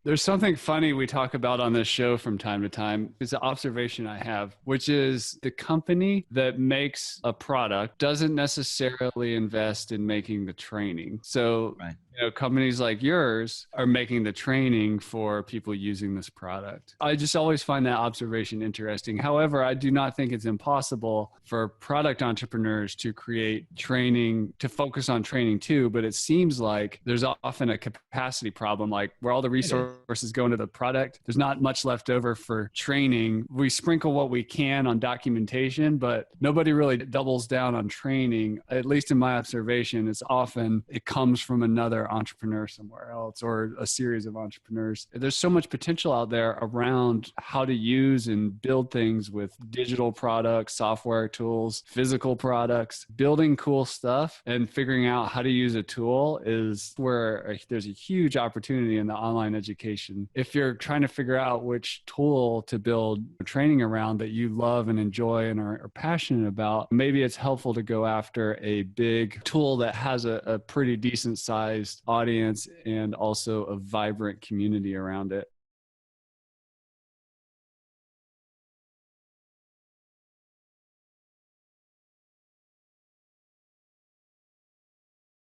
There's something funny we talk about on this show from time to time. It's an observation I have, which is the company that makes a product doesn't necessarily invest in making the training. So, Right. companies like yours are making the training for people using this product. I just always find that observation interesting. However, I do not think it's impossible for product entrepreneurs to create training, to focus on training too, but it seems like there's often a capacity problem, like where all the resources go into the product, there's not much left over for training. We sprinkle what we can on documentation, but nobody really doubles down on training. At least in my observation, it's often it comes from another entrepreneur somewhere else or a series of entrepreneurs. There's so much potential out there around how to use and build things with digital products, software tools, physical products, building cool stuff and figuring out how to use a tool is where there's a huge opportunity in the online education. If you're trying to figure out which tool to build training around that you love and enjoy and are passionate about, maybe it's helpful to go after a big tool that has a pretty decent sized audience and also a vibrant community around it.